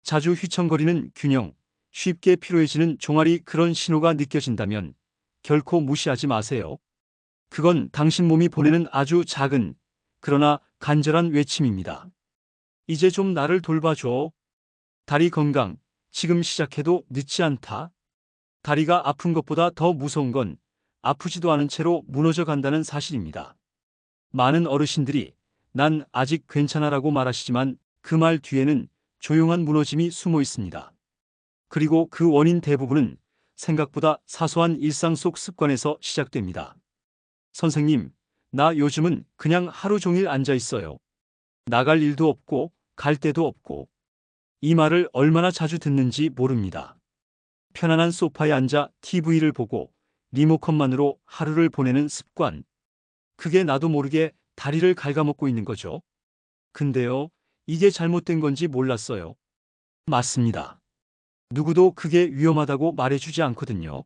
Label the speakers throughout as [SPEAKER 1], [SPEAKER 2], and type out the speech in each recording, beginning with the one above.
[SPEAKER 1] 자주 휘청거리는 균형, 쉽게 피로해지는 종아리 그런 신호가 느껴진다면 결코 무시하지 마세요. 그건 당신 몸이 보내는 아주 작은, 그러나 간절한 외침입니다. 이제 좀 나를 돌봐줘. 다리 건강, 지금 시작해도 늦지 않다. 다리가 아픈 것보다 더 무서운 건 아프지도 않은 채로 무너져 간다는 사실입니다. 많은 어르신들이 난 아직 괜찮아라고 말하시지만 그 말 뒤에는 조용한 무너짐이 숨어 있습니다. 그리고 그 원인 대부분은 생각보다 사소한 일상 속 습관에서 시작됩니다. 선생님, 나 요즘은 그냥 하루 종일 앉아 있어요. 나갈 일도 없고 갈 데도 없고. 이 말을 얼마나 자주 듣는지 모릅니다. 편안한 소파에 앉아 TV를 보고 리모컨만으로 하루를 보내는 습관. 그게 나도 모르게 다리를 갉아먹고 있는 거죠. 근데요, 이게 잘못된 건지 몰랐어요. 맞습니다. 누구도 그게 위험하다고 말해주지 않거든요.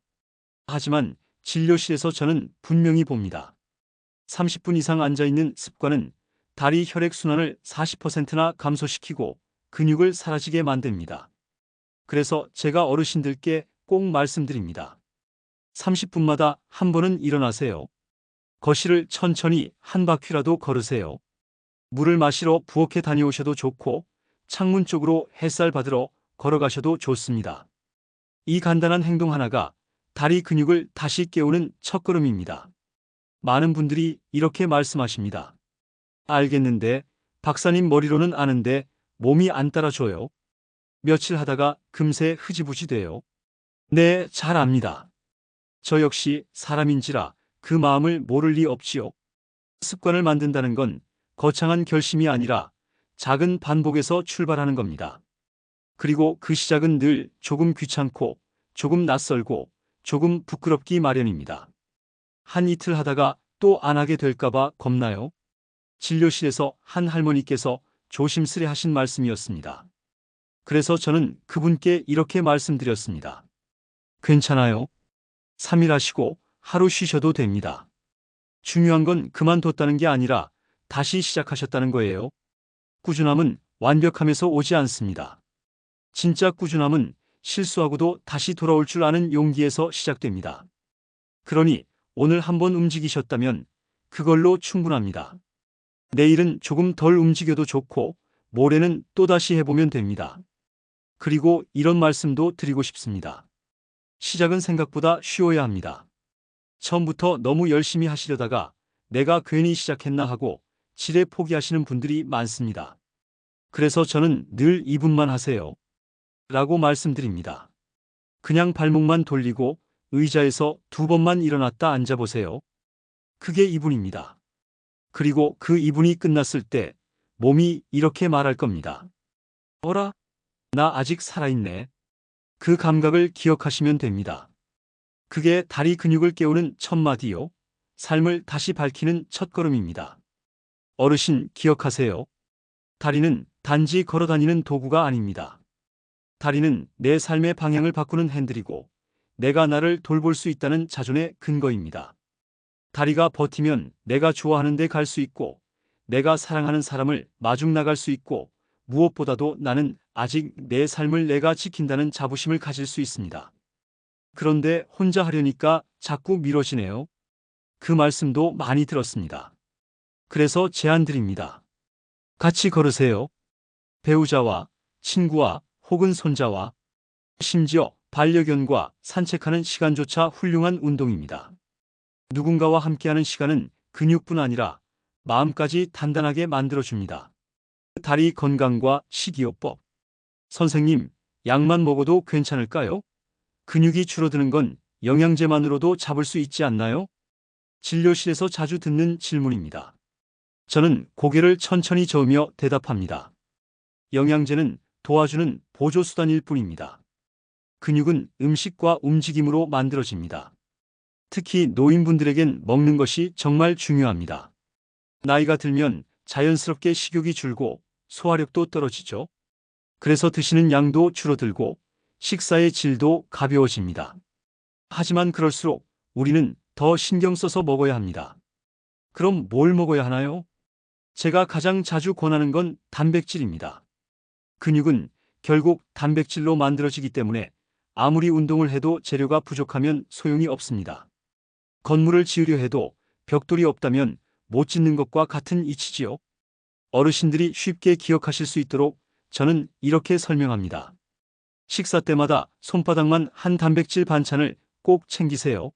[SPEAKER 1] 하지만 진료실에서 저는 분명히 봅니다. 30분 이상 앉아있는 습관은 다리 혈액순환을 40%나 감소시키고 근육을 사라지게 만듭니다. 그래서 제가 어르신들께 꼭 말씀드립니다. 30분마다 한 번은 일어나세요. 거실을 천천히 한 바퀴라도 걸으세요. 물을 마시러 부엌에 다녀오셔도 좋고 창문 쪽으로 햇살 받으러 걸어가셔도 좋습니다. 이 간단한 행동 하나가 다리 근육을 다시 깨우는 첫걸음입니다. 많은 분들이 이렇게 말씀하십니다. 알겠는데, 박사님 머리로는 아는데 몸이 안 따라줘요. 며칠 하다가 금세 흐지부지 돼요. 네, 잘 압니다. 저 역시 사람인지라 그 마음을 모를 리 없지요. 습관을 만든다는 건 거창한 결심이 아니라 작은 반복에서 출발하는 겁니다. 그리고 그 시작은 늘 조금 귀찮고, 조금 낯설고, 조금 부끄럽기 마련입니다. 한 이틀 하다가 또 안 하게 될까봐 겁나요? 진료실에서 한 할머니께서 조심스레 하신 말씀이었습니다. 그래서 저는 그분께 이렇게 말씀드렸습니다. 괜찮아요. 3일 하시고 하루 쉬셔도 됩니다. 중요한 건 그만뒀다는 게 아니라 다시 시작하셨다는 거예요. 꾸준함은 완벽함에서 오지 않습니다. 진짜 꾸준함은 실수하고도 다시 돌아올 줄 아는 용기에서 시작됩니다. 그러니 오늘 한번 움직이셨다면 그걸로 충분합니다. 내일은 조금 덜 움직여도 좋고 모레는 또다시 해보면 됩니다. 그리고 이런 말씀도 드리고 싶습니다. 시작은 생각보다 쉬워야 합니다. 처음부터 너무 열심히 하시려다가 내가 괜히 시작했나 하고 지레 포기하시는 분들이 많습니다. 그래서 저는 늘 2분만 하세요. 라고 말씀드립니다. 그냥 발목만 돌리고 의자에서 2번만 일어났다 앉아보세요. 그게 2분입니다. 그리고 그 2분이 끝났을 때 몸이 이렇게 말할 겁니다. 어라? 나 아직 살아있네. 그 감각을 기억하시면 됩니다. 그게 다리 근육을 깨우는 첫 마디요. 삶을 다시 밝히는 첫걸음입니다. 어르신 기억하세요. 다리는 단지 걸어다니는 도구가 아닙니다. 다리는 내 삶의 방향을 바꾸는 핸들이고 내가 나를 돌볼 수 있다는 자존의 근거입니다. 다리가 버티면 내가 좋아하는 데 갈 수 있고 내가 사랑하는 사람을 마중 나갈 수 있고 무엇보다도 나는 아직 내 삶을 내가 지킨다는 자부심을 가질 수 있습니다. 그런데 혼자 하려니까 자꾸 미뤄지네요. 그 말씀도 많이 들었습니다. 그래서 제안 드립니다. 같이 걸으세요. 배우자와, 친구와, 혹은 손자와, 심지어 반려견과 산책하는 시간조차 훌륭한 운동입니다. 누군가와 함께하는 시간은 근육뿐 아니라 마음까지 단단하게 만들어줍니다. 다리 건강과 식이요법. 선생님, 약만 먹어도 괜찮을까요? 근육이 줄어드는 건 영양제만으로도 잡을 수 있지 않나요? 진료실에서 자주 듣는 질문입니다. 저는 고개를 천천히 저으며 대답합니다. 영양제는 도와주는 보조수단일 뿐입니다. 근육은 음식과 움직임으로 만들어집니다. 특히 노인분들에겐 먹는 것이 정말 중요합니다. 나이가 들면 자연스럽게 식욕이 줄고 소화력도 떨어지죠. 그래서 드시는 양도 줄어들고 식사의 질도 가벼워집니다. 하지만 그럴수록 우리는 더 신경 써서 먹어야 합니다. 그럼 뭘 먹어야 하나요? 제가 가장 자주 권하는 건 단백질입니다. 근육은 결국 단백질로 만들어지기 때문에 아무리 운동을 해도 재료가 부족하면 소용이 없습니다. 건물을 지으려 해도 벽돌이 없다면 못 짓는 것과 같은 이치지요. 어르신들이 쉽게 기억하실 수 있도록 저는 이렇게 설명합니다. 식사 때마다 손바닥만 한 단백질 반찬을 꼭 챙기세요.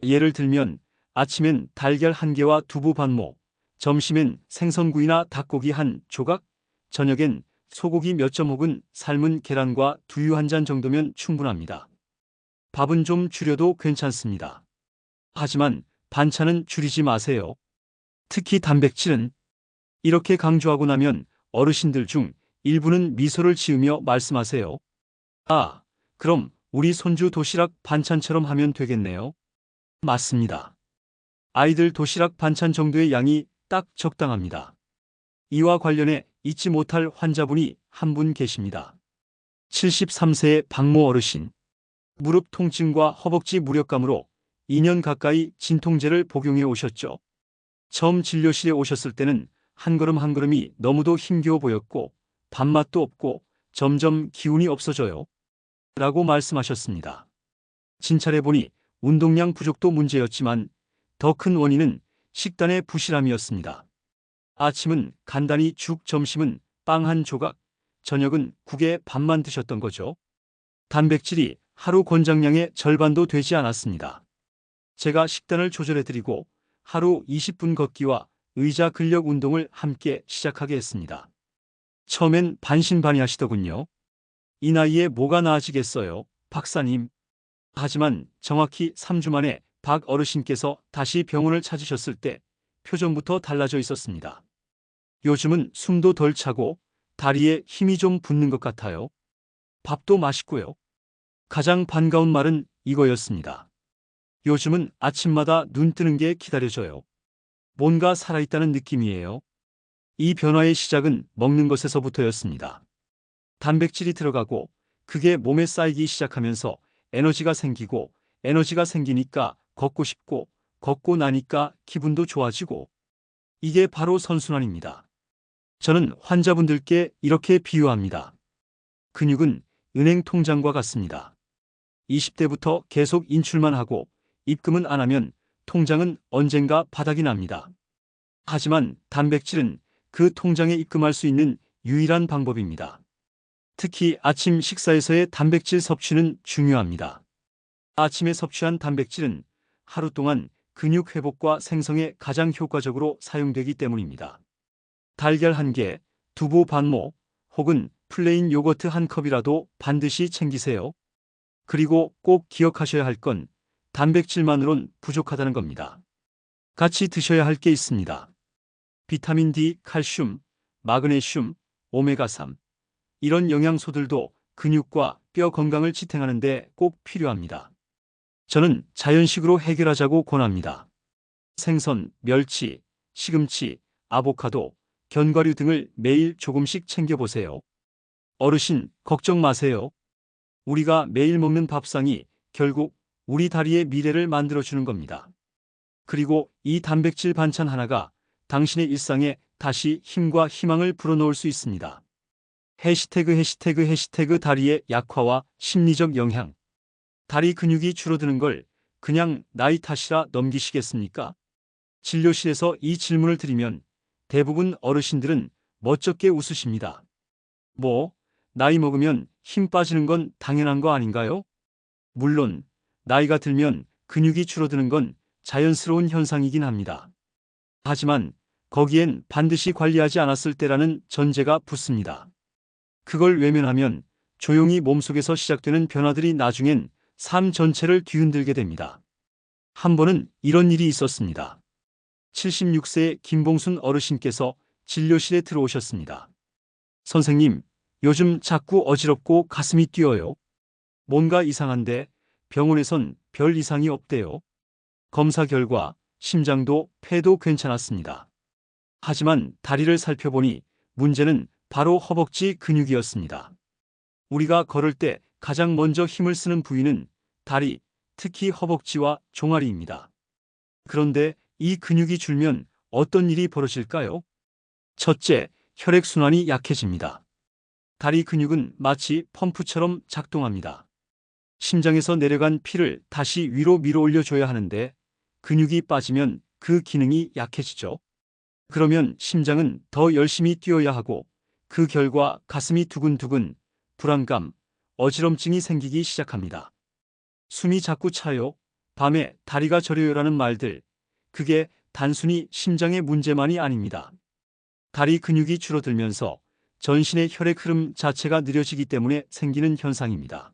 [SPEAKER 1] 예를 들면 아침엔 달걀 1개와 두부 반모, 점심엔 생선구이나 닭고기 한 조각, 저녁엔 소고기 몇 점 혹은 삶은 계란과 두유 한 잔 정도면 충분합니다. 밥은 좀 줄여도 괜찮습니다. 하지만 반찬은 줄이지 마세요. 특히 단백질은. 이렇게 강조하고 나면 어르신들 중 일부는 미소를 지으며 말씀하세요. 아, 그럼 우리 손주 도시락 반찬처럼 하면 되겠네요. 맞습니다. 아이들 도시락 반찬 정도의 양이 딱 적당합니다. 이와 관련해 잊지 못할 환자분이 한 분 계십니다. 73세의 박모 어르신. 무릎 통증과 허벅지 무력감으로 2년 가까이 진통제를 복용해 오셨죠. 처음 진료실에 오셨을 때는 한 걸음 한 걸음이 너무도 힘겨워 보였고 밥맛도 없고 점점 기운이 없어져요. 라고 말씀하셨습니다. 진찰해보니 운동량 부족도 문제였지만 더 큰 원인은 식단의 부실함이었습니다. 아침은 간단히 죽, 점심은 빵 한 조각, 저녁은 국에 밥만 드셨던 거죠. 단백질이 하루 권장량의 절반도 되지 않았습니다. 제가 식단을 조절해드리고 하루 20분 걷기와 의자 근력 운동을 함께 시작하게 했습니다. 처음엔 반신반의하시더군요. 이 나이에 뭐가 나아지겠어요, 박사님. 하지만 정확히 3주 만에 박 어르신께서 다시 병원을 찾으셨을 때 표정부터 달라져 있었습니다. 요즘은 숨도 덜 차고 다리에 힘이 좀 붙는 것 같아요. 밥도 맛있고요. 가장 반가운 말은 이거였습니다. 요즘은 아침마다 눈 뜨는 게 기다려져요. 뭔가 살아있다는 느낌이에요. 이 변화의 시작은 먹는 것에서부터였습니다. 단백질이 들어가고 그게 몸에 쌓이기 시작하면서 에너지가 생기고 에너지가 생기니까 걷고 싶고 걷고 나니까 기분도 좋아지고 이게 바로 선순환입니다. 저는 환자분들께 이렇게 비유합니다. 근육은 은행 통장과 같습니다. 20대부터 계속 인출만 하고 입금은 안 하면 통장은 언젠가 바닥이 납니다. 하지만 단백질은 그 통장에 입금할 수 있는 유일한 방법입니다. 특히 아침 식사에서의 단백질 섭취는 중요합니다. 아침에 섭취한 단백질은 하루 동안 근육 회복과 생성에 가장 효과적으로 사용되기 때문입니다. 달걀 1개, 두부 반모, 혹은 플레인 요거트 1컵이라도 반드시 챙기세요. 그리고 꼭 기억하셔야 할 건 단백질만으론 부족하다는 겁니다. 같이 드셔야 할 게 있습니다. 비타민 D, 칼슘, 마그네슘, 오메가3. 이런 영양소들도 근육과 뼈 건강을 지탱하는 데 꼭 필요합니다. 저는 자연식으로 해결하자고 권합니다. 생선, 멸치, 시금치, 아보카도, 견과류 등을 매일 조금씩 챙겨보세요. 어르신, 걱정 마세요. 우리가 매일 먹는 밥상이 결국 우리 다리의 미래를 만들어주는 겁니다. 그리고 이 단백질 반찬 하나가 당신의 일상에 다시 힘과 희망을 불어넣을 수 있습니다. 해시태그 다리의 약화와 심리적 영향. 다리 근육이 줄어드는 걸 그냥 나이 탓이라 넘기시겠습니까? 진료실에서 이 질문을 드리면 대부분 어르신들은 멋쩍게 웃으십니다. 뭐, 나이 먹으면 힘 빠지는 건 당연한 거 아닌가요? 물론, 나이가 들면 근육이 줄어드는 건 자연스러운 현상이긴 합니다. 하지만 거기엔 반드시 관리하지 않았을 때라는 전제가 붙습니다. 그걸 외면하면 조용히 몸속에서 시작되는 변화들이 나중엔 삶 전체를 뒤흔들게 됩니다. 한 번은 이런 일이 있었습니다. 76세의 김봉순 어르신께서 진료실에 들어오셨습니다. 선생님, 요즘 자꾸 어지럽고 가슴이 뛰어요. 뭔가 이상한데 병원에선 별 이상이 없대요. 검사 결과 심장도 폐도 괜찮았습니다. 하지만 다리를 살펴보니 문제는 바로 허벅지 근육이었습니다. 우리가 걸을 때 가장 먼저 힘을 쓰는 부위는 다리, 특히 허벅지와 종아리입니다. 그런데 이 근육이 줄면 어떤 일이 벌어질까요? 첫째, 혈액순환이 약해집니다. 다리 근육은 마치 펌프처럼 작동합니다. 심장에서 내려간 피를 다시 위로 밀어올려줘야 하는데 근육이 빠지면 그 기능이 약해지죠. 그러면 심장은 더 열심히 뛰어야 하고 그 결과 가슴이 두근두근, 불안감, 어지럼증이 생기기 시작합니다. 숨이 자꾸 차요. 밤에 다리가 저려요라는 말들. 그게 단순히 심장의 문제만이 아닙니다. 다리 근육이 줄어들면서 전신의 혈액 흐름 자체가 느려지기 때문에 생기는 현상입니다.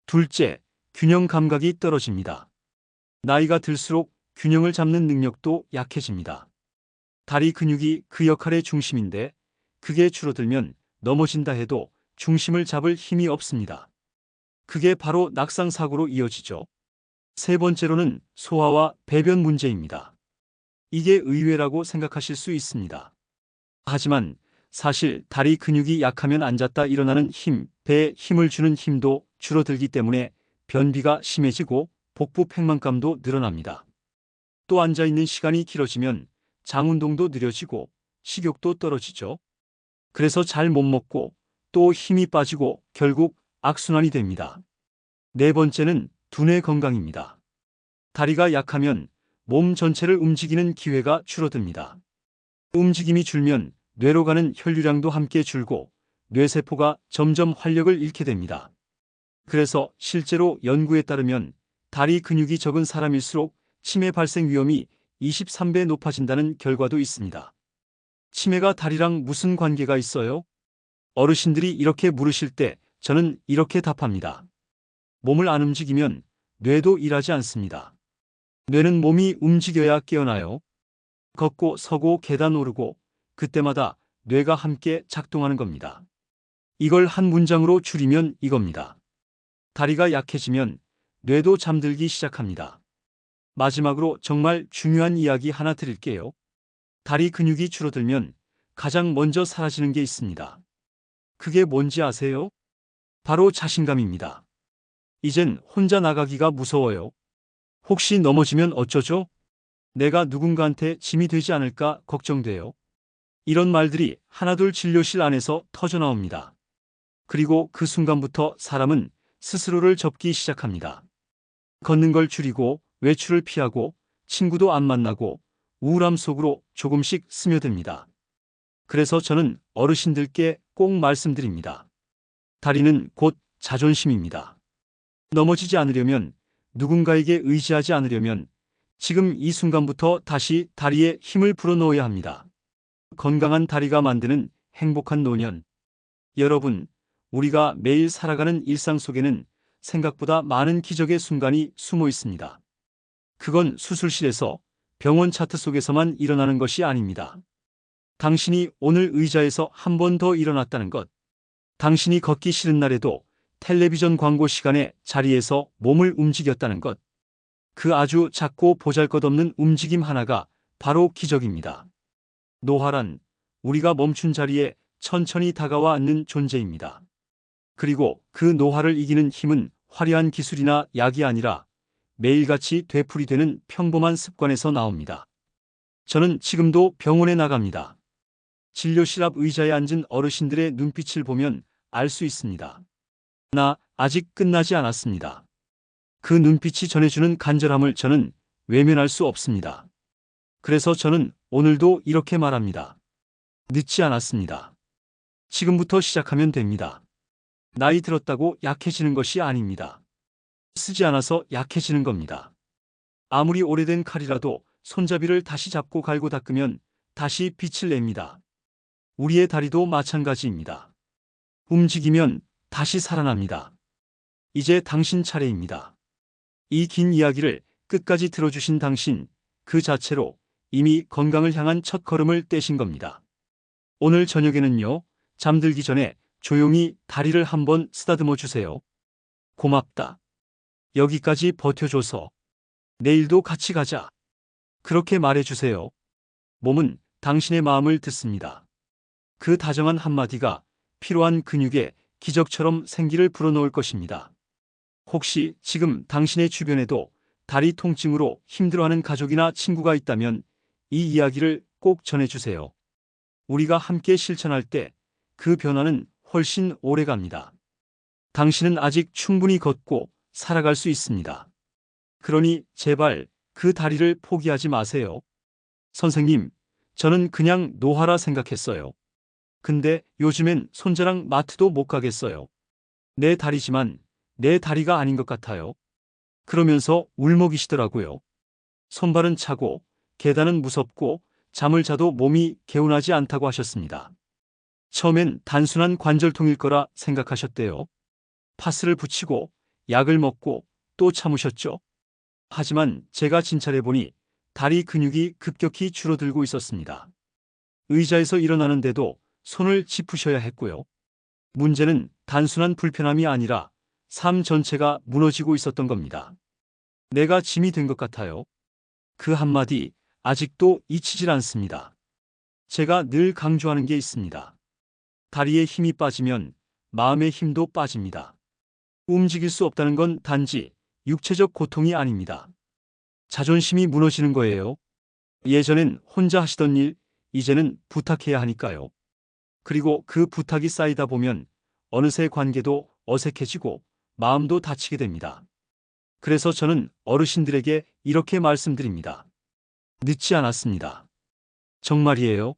[SPEAKER 1] 둘째, 균형 감각이 떨어집니다. 나이가 들수록 균형을 잡는 능력도 약해집니다. 다리 근육이 그 역할의 중심인데 그게 줄어들면 넘어진다 해도 중심을 잡을 힘이 없습니다. 그게 바로 낙상사고로 이어지죠. 세 번째로는 소화와 배변 문제입니다. 이게 의외라고 생각하실 수 있습니다. 하지만 사실 다리 근육이 약하면 앉았다 일어나는 힘, 배에 힘을 주는 힘도 줄어들기 때문에 변비가 심해지고 복부 팽만감도 늘어납니다. 또 앉아있는 시간이 길어지면 장 운동도 느려지고 식욕도 떨어지죠. 그래서 잘 못 먹고 또 힘이 빠지고 결국 악순환이 됩니다. 네 번째는 두뇌 건강입니다. 다리가 약하면 몸 전체를 움직이는 기회가 줄어듭니다. 움직임이 줄면 뇌로 가는 혈류량도 함께 줄고 뇌세포가 점점 활력을 잃게 됩니다. 그래서 실제로 연구에 따르면 다리 근육이 적은 사람일수록 치매 발생 위험이 23배 높아진다는 결과도 있습니다. 치매가 다리랑 무슨 관계가 있어요? 어르신들이 이렇게 물으실 때 저는 이렇게 답합니다. 몸을 안 움직이면 뇌도 일하지 않습니다. 뇌는 몸이 움직여야 깨어나요. 걷고 서고 계단 오르고 그때마다 뇌가 함께 작동하는 겁니다. 이걸 한 문장으로 줄이면 이겁니다. 다리가 약해지면 뇌도 잠들기 시작합니다. 마지막으로 정말 중요한 이야기 하나 드릴게요. 다리 근육이 줄어들면 가장 먼저 사라지는 게 있습니다. 그게 뭔지 아세요? 바로 자신감입니다. 이젠 혼자 나가기가 무서워요. 혹시 넘어지면 어쩌죠? 내가 누군가한테 짐이 되지 않을까 걱정돼요. 이런 말들이 하나둘 진료실 안에서 터져나옵니다. 그리고 그 순간부터 사람은 스스로를 접기 시작합니다. 걷는 걸 줄이고 외출을 피하고 친구도 안 만나고 우울함 속으로 조금씩 스며듭니다. 그래서 저는 어르신들께 꼭 말씀드립니다. 다리는 곧 자존심입니다. 넘어지지 않으려면, 누군가에게 의지하지 않으려면 지금 이 순간부터 다시 다리에 힘을 불어넣어야 합니다. 건강한 다리가 만드는 행복한 노년. 여러분, 우리가 매일 살아가는 일상 속에는 생각보다 많은 기적의 순간이 숨어 있습니다. 그건 수술실에서, 병원 차트 속에서만 일어나는 것이 아닙니다. 당신이 오늘 의자에서 한 번 더 일어났다는 것. 당신이 걷기 싫은 날에도 텔레비전 광고 시간에 자리에서 몸을 움직였다는 것. 그 아주 작고 보잘것없는 움직임 하나가 바로 기적입니다. 노화란 우리가 멈춘 자리에 천천히 다가와 앉는 존재입니다. 그리고 그 노화를 이기는 힘은 화려한 기술이나 약이 아니라 매일같이 되풀이되는 평범한 습관에서 나옵니다. 저는 지금도 병원에 나갑니다. 진료실 앞 의자에 앉은 어르신들의 눈빛을 보면 알 수 있습니다. 나 아직 끝나지 않았습니다. 그 눈빛이 전해주는 간절함을 저는 외면할 수 없습니다. 그래서 저는 오늘도 이렇게 말합니다. 늦지 않았습니다. 지금부터 시작하면 됩니다. 나이 들었다고 약해지는 것이 아닙니다. 쓰지 않아서 약해지는 겁니다. 아무리 오래된 칼이라도 손잡이를 다시 잡고 갈고 닦으면 다시 빛을 냅니다. 우리의 다리도 마찬가지입니다. 움직이면 다시 살아납니다. 이제 당신 차례입니다. 이 긴 이야기를 끝까지 들어주신 당신, 그 자체로 이미 건강을 향한 첫 걸음을 떼신 겁니다. 오늘 저녁에는요, 잠들기 전에 조용히 다리를 한번 쓰다듬어 주세요. 고맙다. 여기까지 버텨줘서. 내일도 같이 가자. 그렇게 말해주세요. 몸은 당신의 마음을 듣습니다. 그 다정한 한마디가 필요한 근육에 기적처럼 생기를 불어넣을 것입니다. 혹시 지금 당신의 주변에도 다리 통증으로 힘들어하는 가족이나 친구가 있다면 이 이야기를 꼭 전해주세요. 우리가 함께 실천할 때 그 변화는 훨씬 오래 갑니다. 당신은 아직 충분히 걷고 살아갈 수 있습니다. 그러니 제발 그 다리를 포기하지 마세요. 선생님, 저는 그냥 노화라 생각했어요. 근데 요즘엔 손자랑 마트도 못 가겠어요. 내 다리지만 내 다리가 아닌 것 같아요. 그러면서 울먹이시더라고요. 손발은 차고 계단은 무섭고 잠을 자도 몸이 개운하지 않다고 하셨습니다. 처음엔 단순한 관절통일 거라 생각하셨대요. 파스를 붙이고 약을 먹고 또 참으셨죠. 하지만 제가 진찰해보니 다리 근육이 급격히 줄어들고 있었습니다. 의자에서 일어나는데도 손을 짚으셔야 했고요. 문제는 단순한 불편함이 아니라 삶 전체가 무너지고 있었던 겁니다. 내가 짐이 된 것 같아요. 그 한마디 아직도 잊히질 않습니다. 제가 늘 강조하는 게 있습니다. 다리에 힘이 빠지면 마음의 힘도 빠집니다. 움직일 수 없다는 건 단지 육체적 고통이 아닙니다. 자존심이 무너지는 거예요. 예전엔 혼자 하시던 일, 이제는 부탁해야 하니까요. 그리고 그 부탁이 쌓이다 보면 어느새 관계도 어색해지고 마음도 다치게 됩니다. 그래서 저는 어르신들에게 이렇게 말씀드립니다. 늦지 않았습니다. 정말이에요.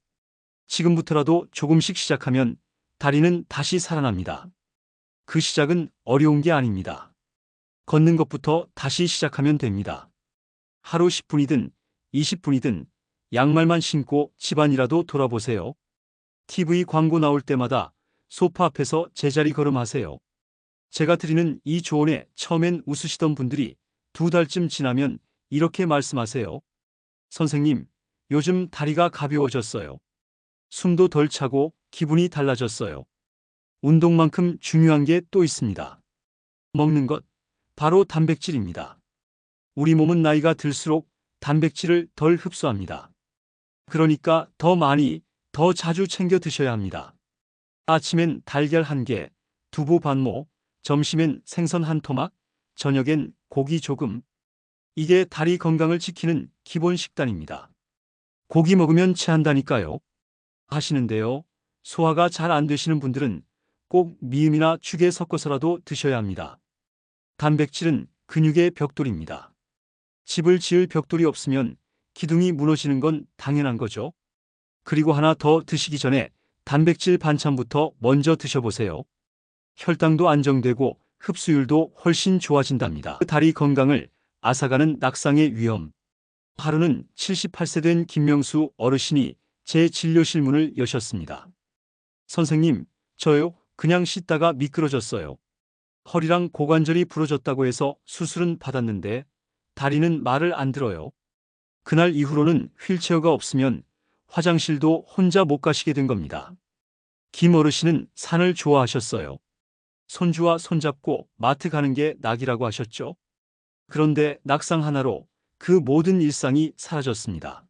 [SPEAKER 1] 지금부터라도 조금씩 시작하면 다리는 다시 살아납니다. 그 시작은 어려운 게 아닙니다. 걷는 것부터 다시 시작하면 됩니다. 하루 10분이든 20분이든 양말만 신고 집안이라도 돌아보세요. TV 광고 나올 때마다 소파 앞에서 제자리 걸음하세요. 제가 드리는 이 조언에 처음엔 웃으시던 분들이 2달쯤 지나면 이렇게 말씀하세요. 선생님, 요즘 다리가 가벼워졌어요. 숨도 덜 차고 기분이 달라졌어요. 운동만큼 중요한 게 또 있습니다. 먹는 것, 바로 단백질입니다. 우리 몸은 나이가 들수록 단백질을 덜 흡수합니다. 그러니까 더 많이, 더 자주 챙겨 드셔야 합니다. 아침엔 달걀 1개, 두부 반모, 점심엔 생선 1토막, 저녁엔 고기 조금. 이게 다리 건강을 지키는 기본 식단입니다. 고기 먹으면 체한다니까요. 하시는데요. 소화가 잘 안 되시는 분들은 꼭 미음이나 죽에 섞어서라도 드셔야 합니다. 단백질은 근육의 벽돌입니다. 집을 지을 벽돌이 없으면 기둥이 무너지는 건 당연한 거죠. 그리고 하나 더 드시기 전에 단백질 반찬부터 먼저 드셔보세요. 혈당도 안정되고 흡수율도 훨씬 좋아진답니다. 다리 건강을 앗아가는 낙상의 위험. 하루는 78세 된 김명수 어르신이 제 진료실 문을 여셨습니다. 선생님, 저요, 그냥 씻다가 미끄러졌어요. 허리랑 고관절이 부러졌다고 해서 수술은 받았는데 다리는 말을 안 들어요. 그날 이후로는 휠체어가 없으면 화장실도 혼자 못 가시게 된 겁니다. 김 어르신은 산을 좋아하셨어요. 손주와 손잡고 마트 가는 게 낙이라고 하셨죠. 그런데 낙상 하나로 그 모든 일상이 사라졌습니다.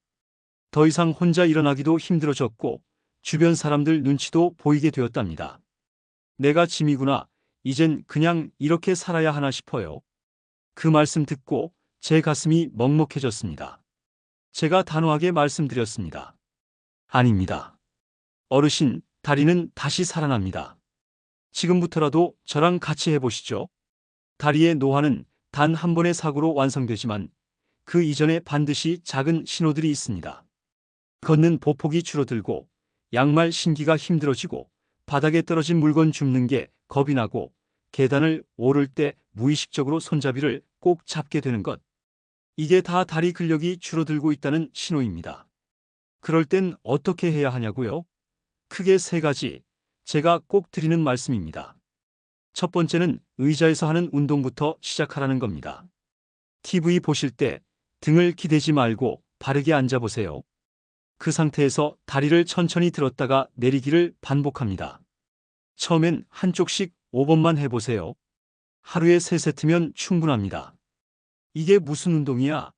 [SPEAKER 1] 더 이상 혼자 일어나기도 힘들어졌고 주변 사람들 눈치도 보이게 되었답니다. 내가 짐이구나. 이젠 그냥 이렇게 살아야 하나 싶어요. 그 말씀 듣고 제 가슴이 먹먹해졌습니다. 제가 단호하게 말씀드렸습니다. 아닙니다. 어르신, 다리는 다시 살아납니다. 지금부터라도 저랑 같이 해보시죠. 다리의 노화는 단 한 번의 사고로 완성되지만 그 이전에 반드시 작은 신호들이 있습니다. 걷는 보폭이 줄어들고 양말 신기가 힘들어지고 바닥에 떨어진 물건 줍는 게 겁이 나고 계단을 오를 때 무의식적으로 손잡이를 꼭 잡게 되는 것. 이게 다 다리 근력이 줄어들고 있다는 신호입니다. 그럴 땐 어떻게 해야 하냐고요? 크게 3가지 제가 꼭 드리는 말씀입니다. 첫 번째는 의자에서 하는 운동부터 시작하라는 겁니다. TV 보실 때 등을 기대지 말고 바르게 앉아보세요. 그 상태에서 다리를 천천히 들었다가 내리기를 반복합니다. 처음엔 한쪽씩 5번만 해보세요. 하루에 3세트면 충분합니다. 이게 무슨 운동이야?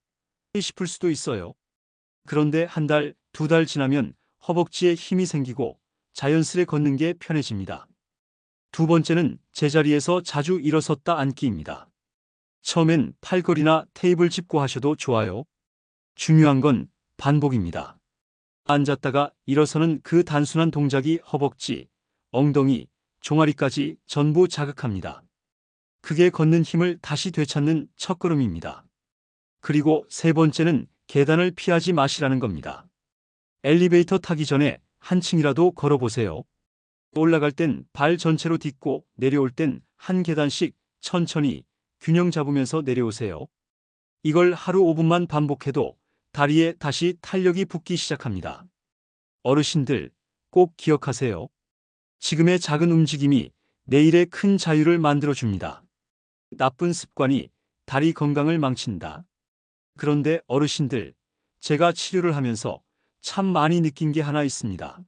[SPEAKER 1] 싶을 수도 있어요. 그런데 1달, 2달 지나면 허벅지에 힘이 생기고 자연스레 걷는 게 편해집니다. 두 번째는 제자리에서 자주 일어섰다 앉기입니다. 처음엔 팔걸이나 테이블 짚고 하셔도 좋아요. 중요한 건 반복입니다. 앉았다가 일어서는 그 단순한 동작이 허벅지, 엉덩이, 종아리까지 전부 자극합니다. 그게 걷는 힘을 다시 되찾는 첫걸음입니다. 그리고 세 번째는 계단을 피하지 마시라는 겁니다. 엘리베이터 타기 전에 한 층이라도 걸어보세요. 올라갈 땐 발 전체로 딛고 내려올 땐 한 계단씩 천천히 균형 잡으면서 내려오세요. 이걸 하루 5분만 반복해도 다리에 다시 탄력이 붙기 시작합니다. 어르신들 꼭 기억하세요. 지금의 작은 움직임이 내일의 큰 자유를 만들어줍니다. 나쁜 습관이 다리 건강을 망친다. 그런데 어르신들, 제가 치료를 하면서 참 많이 느낀 게 하나 있습니다.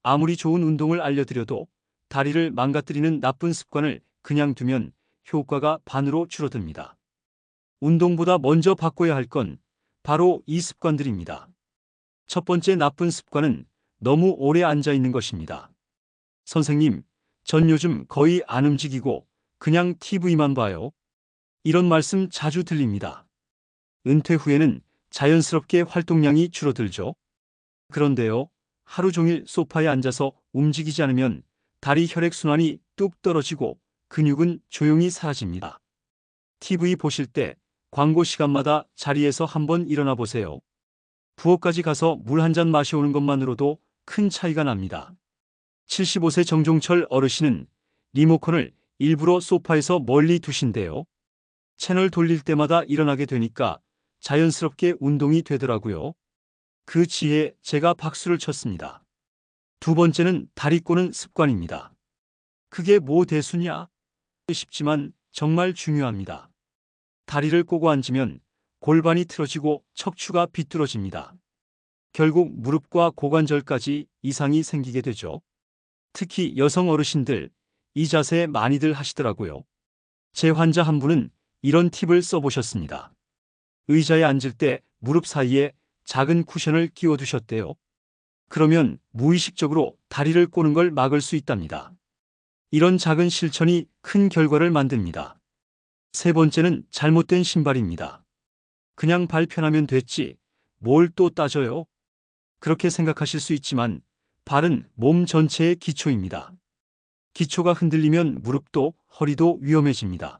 [SPEAKER 1] 아무리 좋은 운동을 알려드려도 다리를 망가뜨리는 나쁜 습관을 그냥 두면 효과가 반으로 줄어듭니다. 운동보다 먼저 바꿔야 할 건 바로 이 습관들입니다. 첫 번째 나쁜 습관은 너무 오래 앉아 있는 것입니다. 선생님, 전 요즘 거의 안 움직이고 그냥 TV만 봐요. 이런 말씀 자주 들립니다. 은퇴 후에는 자연스럽게 활동량이 줄어들죠. 그런데요, 하루 종일 소파에 앉아서 움직이지 않으면 다리 혈액순환이 뚝 떨어지고 근육은 조용히 사라집니다. TV 보실 때 광고 시간마다 자리에서 한번 일어나 보세요. 부엌까지 가서 물 한 잔 마셔오는 것만으로도 큰 차이가 납니다. 75세 정종철 어르신은 리모컨을 일부러 소파에서 멀리 두신대요. 채널 돌릴 때마다 일어나게 되니까 자연스럽게 운동이 되더라고요. 그 지혜에 제가 박수를 쳤습니다. 두 번째는 다리 꼬는 습관입니다. 그게 뭐 대수냐? 쉽지만 정말 중요합니다. 다리를 꼬고 앉으면 골반이 틀어지고 척추가 비뚤어집니다. 결국 무릎과 고관절까지 이상이 생기게 되죠. 특히 여성 어르신들, 이 자세 많이들 하시더라고요. 제 환자 한 분은 이런 팁을 써보셨습니다. 의자에 앉을 때 무릎 사이에 작은 쿠션을 끼워두셨대요. 그러면 무의식적으로 다리를 꼬는 걸 막을 수 있답니다. 이런 작은 실천이 큰 결과를 만듭니다. 세 번째는 잘못된 신발입니다. 그냥 발 편하면 됐지, 뭘 또 따져요? 그렇게 생각하실 수 있지만 발은 몸 전체의 기초입니다. 기초가 흔들리면 무릎도 허리도 위험해집니다.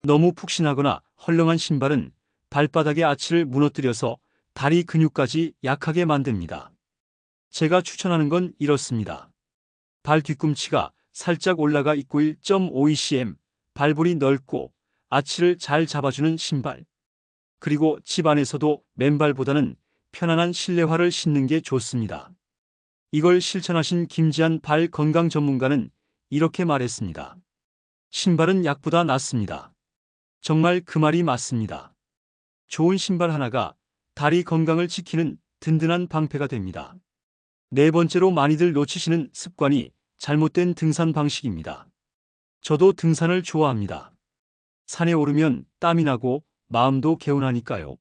[SPEAKER 1] 너무 푹신하거나 헐렁한 신발은 발바닥의 아치를 무너뜨려서 다리 근육까지 약하게 만듭니다. 제가 추천하는 건 이렇습니다. 발 뒤꿈치가 살짝 올라가 있고 1.5cm, 발볼이 넓고 아치를 잘 잡아주는 신발. 그리고 집 안에서도 맨발보다는 편안한 실내화를 신는 게 좋습니다. 이걸 실천하신 김지한 발 건강 전문가는 이렇게 말했습니다. 신발은 약보다 낫습니다. 정말 그 말이 맞습니다. 좋은 신발 하나가 다리 건강을 지키는 든든한 방패가 됩니다. 네 번째로 많이들 놓치시는 습관이 잘못된 등산 방식입니다. 저도 등산을 좋아합니다. 산에 오르면 땀이 나고 마음도 개운하니까요.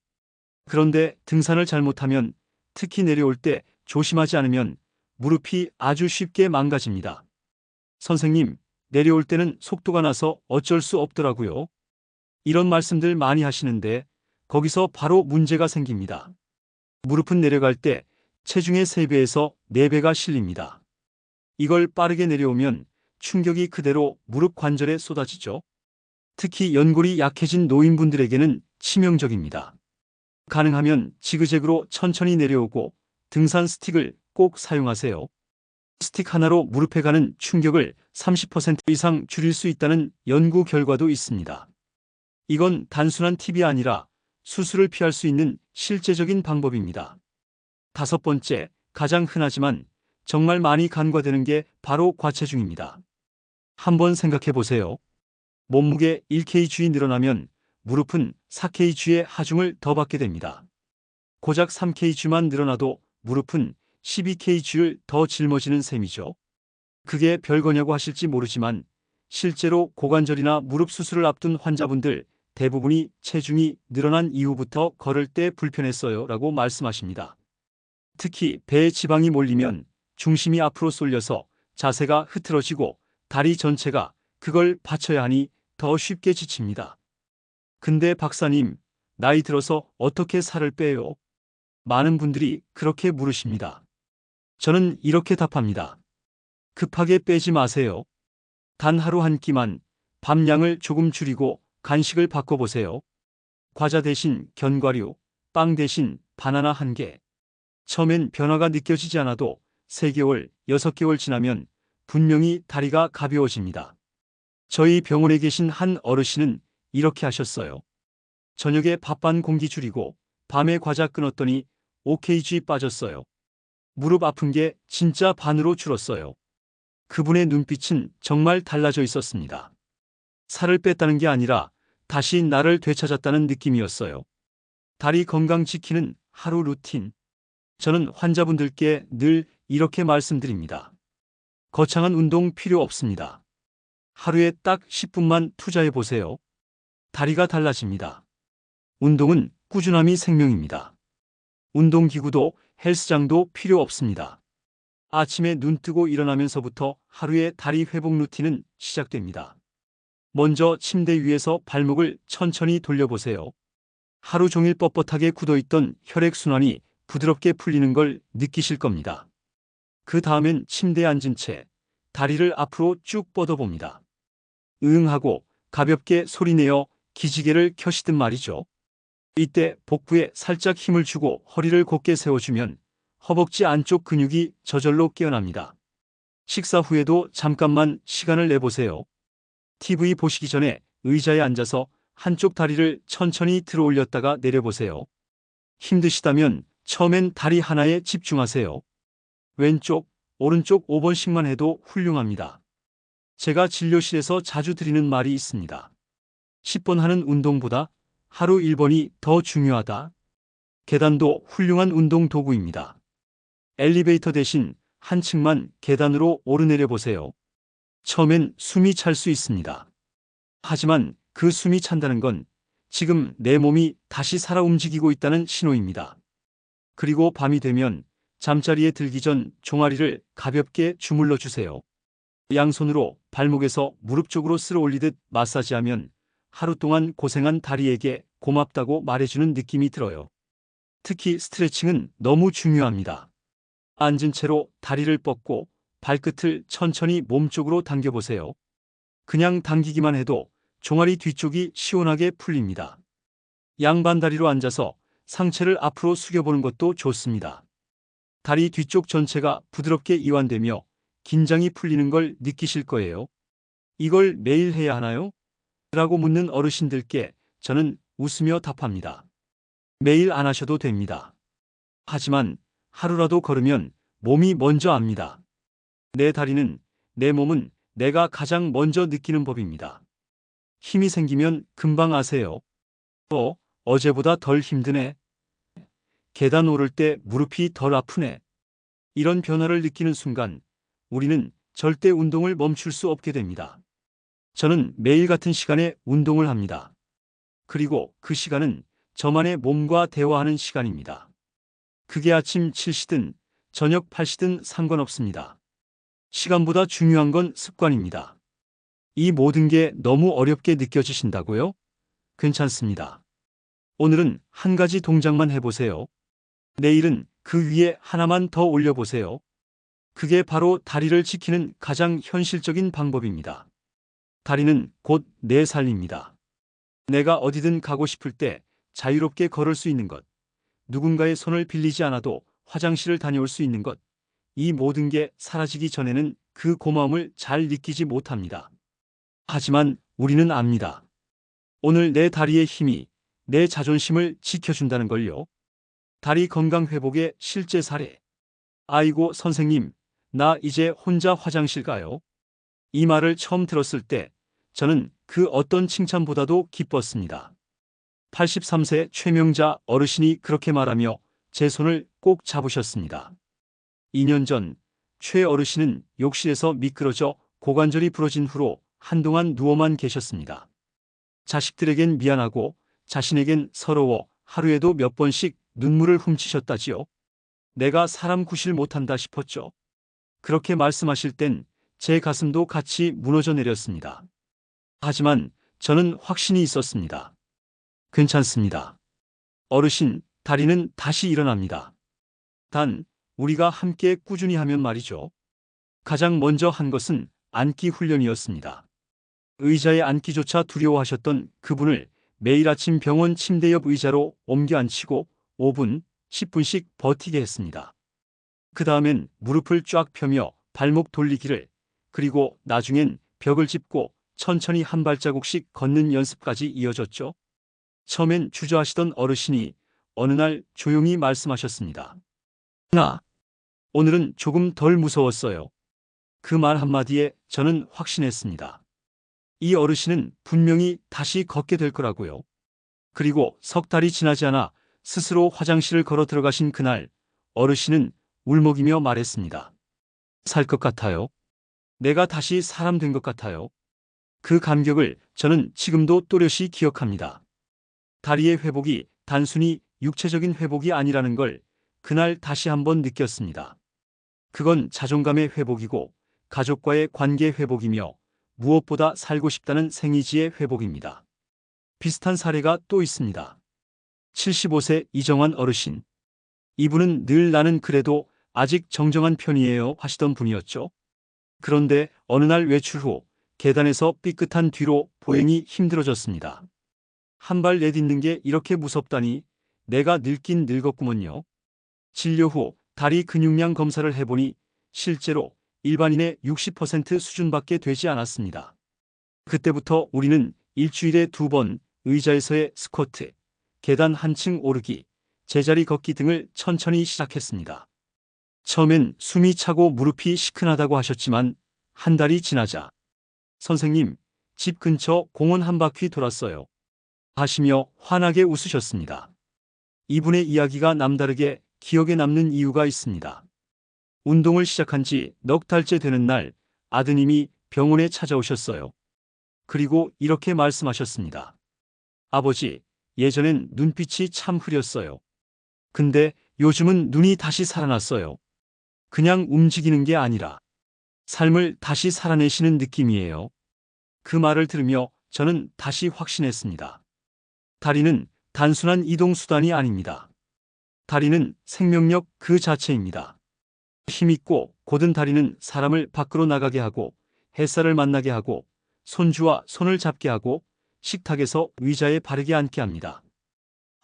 [SPEAKER 1] 그런데 등산을 잘못하면, 특히 내려올 때 조심하지 않으면 무릎이 아주 쉽게 망가집니다. 선생님, 내려올 때는 속도가 나서 어쩔 수 없더라고요. 이런 말씀들 많이 하시는데 거기서 바로 문제가 생깁니다. 무릎은 내려갈 때 체중의 3배에서 4배가 실립니다. 이걸 빠르게 내려오면 충격이 그대로 무릎 관절에 쏟아지죠. 특히 연골이 약해진 노인분들에게는 치명적입니다. 가능하면 지그재그로 천천히 내려오고 등산 스틱을 꼭 사용하세요. 스틱 하나로 무릎에 가는 충격을 30% 이상 줄일 수 있다는 연구 결과도 있습니다. 이건 단순한 팁이 아니라 수술을 피할 수 있는 실제적인 방법입니다. 다섯 번째, 가장 흔하지만 정말 많이 간과되는 게 바로 과체중입니다. 한번 생각해 보세요. 몸무게 1kg이 늘어나면 무릎은 4kg의 하중을 더 받게 됩니다. 고작 3kg만 늘어나도 무릎은 12kg를 더 짊어지는 셈이죠. 그게 별거냐고 하실지 모르지만 실제로 고관절이나 무릎 수술을 앞둔 환자분들 대부분이 체중이 늘어난 이후부터 걸을 때 불편했어요 라고 말씀하십니다. 특히 배에 지방이 몰리면 중심이 앞으로 쏠려서 자세가 흐트러지고 다리 전체가 그걸 받쳐야 하니 더 쉽게 지칩니다. 근데 박사님, 나이 들어서 어떻게 살을 빼요? 많은 분들이 그렇게 물으십니다. 저는 이렇게 답합니다. 급하게 빼지 마세요. 단 하루 한 끼만 밤량을 조금 줄이고 간식을 바꿔보세요. 과자 대신 견과류, 빵 대신 바나나 한 개. 처음엔 변화가 느껴지지 않아도 3개월, 6개월 지나면 분명히 다리가 가벼워집니다. 저희 병원에 계신 한 어르신은 이렇게 하셨어요. 저녁에 밥 반 공기 줄이고 밤에 과자 끊었더니 OKG 빠졌어요. 무릎 아픈 게 진짜 반으로 줄었어요. 그분의 눈빛은 정말 달라져 있었습니다. 살을 뺐다는 게 아니라 다시 나를 되찾았다는 느낌이었어요. 다리 건강 지키는 하루 루틴. 저는 환자분들께 늘 이렇게 말씀드립니다. 거창한 운동 필요 없습니다. 하루에 딱 10분만 투자해 보세요. 다리가 달라집니다. 운동은 꾸준함이 생명입니다. 운동기구도 헬스장도 필요 없습니다. 아침에 눈 뜨고 일어나면서부터 하루의 다리 회복 루틴은 시작됩니다. 먼저 침대 위에서 발목을 천천히 돌려보세요. 하루 종일 뻣뻣하게 굳어있던 혈액순환이 부드럽게 풀리는 걸 느끼실 겁니다. 그 다음엔 침대에 앉은 채 다리를 앞으로 쭉 뻗어봅니다. 하고 가볍게 소리내어 기지개를 켜시듯 말이죠. 이때 복부에 살짝 힘을 주고 허리를 곧게 세워주면 허벅지 안쪽 근육이 저절로 깨어납니다. 식사 후에도 잠깐만 시간을 내보세요. TV 보시기 전에 의자에 앉아서 한쪽 다리를 천천히 들어 올렸다가 내려보세요. 힘드시다면 처음엔 다리 하나에 집중하세요. 왼쪽, 오른쪽 5번씩만 해도 훌륭합니다. 제가 진료실에서 자주 드리는 말이 있습니다. 10번 하는 운동보다 하루 1번이 더 중요하다. 계단도 훌륭한 운동 도구입니다. 엘리베이터 대신 한 층만 계단으로 오르내려 보세요. 처음엔 숨이 찰 수 있습니다. 하지만 그 숨이 찬다는 건 지금 내 몸이 다시 살아 움직이고 있다는 신호입니다. 그리고 밤이 되면 잠자리에 들기 전 종아리를 가볍게 주물러 주세요. 양손으로 발목에서 무릎 쪽으로 쓸어 올리듯 마사지하면 하루 동안 고생한 다리에게 고맙다고 말해주는 느낌이 들어요. 특히 스트레칭은 너무 중요합니다. 앉은 채로 다리를 뻗고 발끝을 천천히 몸쪽으로 당겨보세요. 그냥 당기기만 해도 종아리 뒤쪽이 시원하게 풀립니다. 양반 다리로 앉아서 상체를 앞으로 숙여보는 것도 좋습니다. 다리 뒤쪽 전체가 부드럽게 이완되며 긴장이 풀리는 걸 느끼실 거예요. 이걸 매일 해야 하나요? 라고 묻는 어르신들께 저는 웃으며 답합니다. 매일 안 하셔도 됩니다. 하지만 하루라도 걸으면 몸이 먼저 압니다. 내 다리는, 내 몸은 내가 가장 먼저 느끼는 법입니다. 힘이 생기면 금방 아세요. 어제보다 덜 힘드네. 계단 오를 때 무릎이 덜 아프네. 이런 변화를 느끼는 순간 우리는 절대 운동을 멈출 수 없게 됩니다. 저는 매일 같은 시간에 운동을 합니다. 그리고 그 시간은 저만의 몸과 대화하는 시간입니다. 그게 아침 7시든 저녁 8시든 상관없습니다. 시간보다 중요한 건 습관입니다. 이 모든 게 너무 어렵게 느껴지신다고요? 괜찮습니다. 오늘은 한 가지 동작만 해보세요. 내일은 그 위에 하나만 더 올려보세요. 그게 바로 다리를 지키는 가장 현실적인 방법입니다. 다리는 곧 내 삶입니다. 내가 어디든 가고 싶을 때 자유롭게 걸을 수 있는 것, 누군가의 손을 빌리지 않아도 화장실을 다녀올 수 있는 것, 이 모든 게 사라지기 전에는 그 고마움을 잘 느끼지 못합니다. 하지만 우리는 압니다. 오늘 내 다리의 힘이 내 자존심을 지켜준다는 걸요. 다리 건강 회복의 실제 사례. 아이고 선생님, 나 이제 혼자 화장실 가요. 이 말을 처음 들었을 때 저는 그 어떤 칭찬보다도 기뻤습니다. 83세 최명자 어르신이 그렇게 말하며 제 손을 꼭 잡으셨습니다. 2년 전 최 어르신은 욕실에서 미끄러져 고관절이 부러진 후로 한동안 누워만 계셨습니다. 자식들에겐 미안하고 자신에겐 서러워 하루에도 몇 번씩 눈물을 훔치셨다지요. 내가 사람 구실 못한다 싶었죠. 그렇게 말씀하실 땐 제 가슴도 같이 무너져 내렸습니다. 하지만 저는 확신이 있었습니다. 괜찮습니다. 어르신, 다리는 다시 일어납니다. 단, 우리가 함께 꾸준히 하면 말이죠. 가장 먼저 한 것은 앉기 훈련이었습니다. 의자에 앉기조차 두려워하셨던 그분을 매일 아침 병원 침대 옆 의자로 옮겨 앉히고 5분, 10분씩 버티게 했습니다. 그 다음엔 무릎을 쫙 펴며 발목 돌리기를, 그리고 나중엔 벽을 짚고 천천히 한 발자국씩 걷는 연습까지 이어졌죠. 처음엔 주저하시던 어르신이 어느 날 조용히 말씀하셨습니다. 오늘은 조금 덜 무서웠어요. 그 말 한마디에 저는 확신했습니다. 이 어르신은 분명히 다시 걷게 될 거라고요. 그리고 석 달이 지나지 않아 스스로 화장실을 걸어 들어가신 그날, 어르신은 울먹이며 말했습니다. 살 것 같아요. 내가 다시 사람 된 것 같아요. 그 감격을 저는 지금도 또렷이 기억합니다. 다리의 회복이 단순히 육체적인 회복이 아니라는 걸 그날 다시 한번 느꼈습니다. 그건 자존감의 회복이고 가족과의 관계 회복이며 무엇보다 살고 싶다는 생의지의 회복입니다. 비슷한 사례가 또 있습니다. 75세 이정환 어르신. 이분은 늘 나는 그래도 아직 정정한 편이에요 하시던 분이었죠. 그런데 어느 날 외출 후 계단에서 삐끗한 뒤로 보행이 힘들어졌습니다. 한 발 내딛는 게 이렇게 무섭다니, 내가 늙긴 늙었구먼요. 진료 후 다리 근육량 검사를 해보니 실제로 일반인의 60% 수준밖에 되지 않았습니다. 그때부터 우리는 일주일에 2번 의자에서의 스쿼트, 계단 한층 오르기, 제자리 걷기 등을 천천히 시작했습니다. 처음엔 숨이 차고 무릎이 시큰하다고 하셨지만 한 달이 지나자 선생님, 집 근처 공원 한 바퀴 돌았어요 하시며 환하게 웃으셨습니다. 이분의 이야기가 남다르게 기억에 남는 이유가 있습니다. 운동을 시작한 지 넉 달째 되는 날 아드님이 병원에 찾아오셨어요. 그리고 이렇게 말씀하셨습니다. 아버지, 예전엔 눈빛이 참 흐렸어요. 근데 요즘은 눈이 다시 살아났어요. 그냥 움직이는 게 아니라 삶을 다시 살아내시는 느낌이에요. 그 말을 들으며 저는 다시 확신했습니다. 다리는 단순한 이동수단이 아닙니다. 다리는 생명력 그 자체입니다. 힘있고 곧은 다리는 사람을 밖으로 나가게 하고 햇살을 만나게 하고 손주와 손을 잡게 하고 식탁에서 의자에 바르게 앉게 합니다.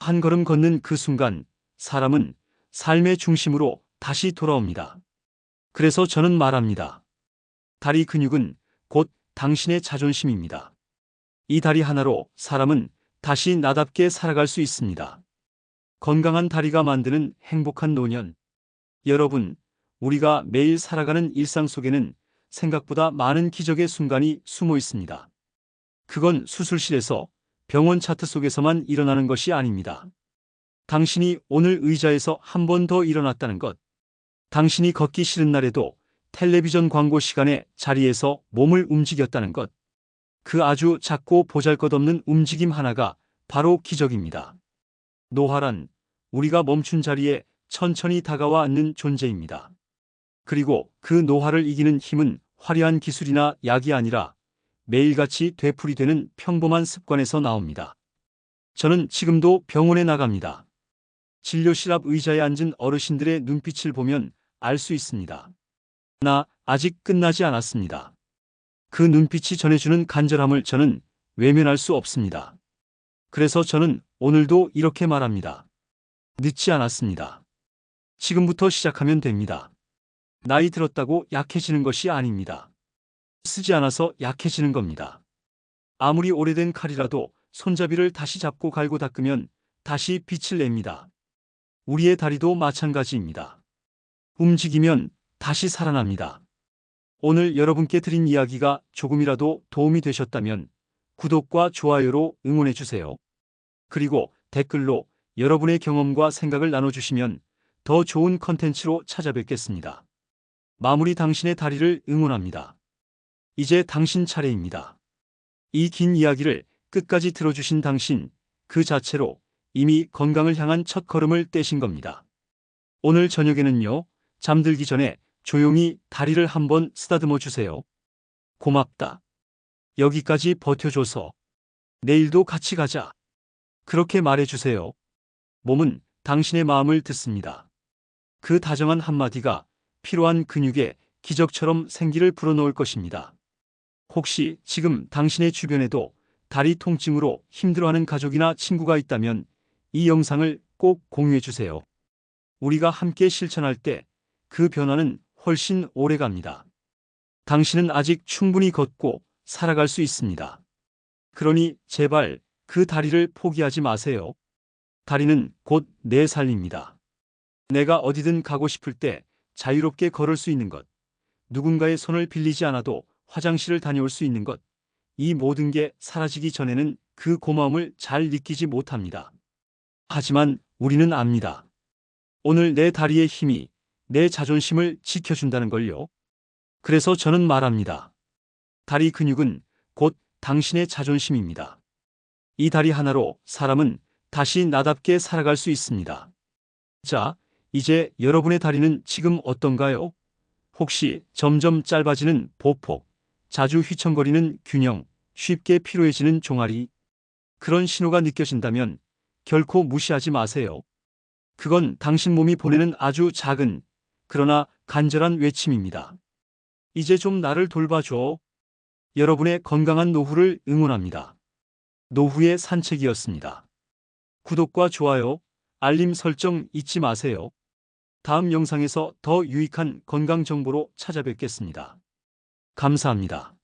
[SPEAKER 1] 한 걸음 걷는 그 순간 사람은 삶의 중심으로 다시 돌아옵니다. 그래서 저는 말합니다. 다리 근육은 곧 당신의 자존심입니다. 이 다리 하나로 사람은 다시 나답게 살아갈 수 있습니다. 건강한 다리가 만드는 행복한 노년. 여러분, 우리가 매일 살아가는 일상 속에는 생각보다 많은 기적의 순간이 숨어 있습니다. 그건 수술실에서, 병원 차트 속에서만 일어나는 것이 아닙니다. 당신이 오늘 의자에서 한 번 더 일어났다는 것, 당신이 걷기 싫은 날에도 텔레비전 광고 시간에 자리에서 몸을 움직였다는 것, 그 아주 작고 보잘것없는 움직임 하나가 바로 기적입니다. 노화란 우리가 멈춘 자리에 천천히 다가와 앉는 존재입니다. 그리고 그 노화를 이기는 힘은 화려한 기술이나 약이 아니라 매일같이 되풀이되는 평범한 습관에서 나옵니다. 저는 지금도 병원에 나갑니다. 진료실 앞 의자에 앉은 어르신들의 눈빛을 보면 알 수 있습니다. 나 아직 끝나지 않았습니다. 그 눈빛이 전해주는 간절함을 저는 외면할 수 없습니다. 그래서 저는 오늘도 이렇게 말합니다. 늦지 않았습니다. 지금부터 시작하면 됩니다. 나이 들었다고 약해지는 것이 아닙니다. 쓰지 않아서 약해지는 겁니다. 아무리 오래된 칼이라도 손잡이를 다시 잡고 갈고 닦으면 다시 빛을 냅니다. 우리의 다리도 마찬가지입니다. 움직이면 다시 살아납니다. 오늘 여러분께 드린 이야기가 조금이라도 도움이 되셨다면 구독과 좋아요로 응원해 주세요. 그리고 댓글로 여러분의 경험과 생각을 나눠주시면 더 좋은 컨텐츠로 찾아뵙겠습니다. 마무리 당신의 다리를 응원합니다. 이제 당신 차례입니다. 이 긴 이야기를 끝까지 들어주신 당신, 그 자체로 이미 건강을 향한 첫 걸음을 떼신 겁니다. 오늘 저녁에는요, 잠들기 전에 조용히 다리를 한번 쓰다듬어 주세요. 고맙다. 여기까지 버텨줘서. 내일도 같이 가자. 그렇게 말해주세요. 몸은 당신의 마음을 듣습니다. 그 다정한 한마디가 필요한 근육에 기적처럼 생기를 불어넣을 것입니다. 혹시 지금 당신의 주변에도 다리 통증으로 힘들어하는 가족이나 친구가 있다면 이 영상을 꼭 공유해 주세요. 우리가 함께 실천할 때 그 변화는 훨씬 오래 갑니다. 당신은 아직 충분히 걷고 살아갈 수 있습니다. 그러니 제발 그 다리를 포기하지 마세요. 다리는 곧 내 삶입니다. 내가 어디든 가고 싶을 때 자유롭게 걸을 수 있는 것, 누군가의 손을 빌리지 않아도 화장실을 다녀올 수 있는 것, 이 모든 게 사라지기 전에는 그 고마움을 잘 느끼지 못합니다. 하지만 우리는 압니다. 오늘 내 다리의 힘이 내 자존심을 지켜준다는 걸요. 그래서 저는 말합니다. 다리 근육은 곧 당신의 자존심입니다. 이 다리 하나로 사람은 다시 나답게 살아갈 수 있습니다. 자, 이제 여러분의 다리는 지금 어떤가요? 혹시 점점 짧아지는 보폭, 자주 휘청거리는 균형, 쉽게 피로해지는 종아리, 그런 신호가 느껴진다면 결코 무시하지 마세요. 그건 당신 몸이 보내는 아주 작은, 그러나 간절한 외침입니다. 이제 좀 나를 돌봐줘. 여러분의 건강한 노후를 응원합니다. 노후의 산책이었습니다. 구독과 좋아요, 알림 설정 잊지 마세요. 다음 영상에서 더 유익한 건강 정보로 찾아뵙겠습니다. 감사합니다.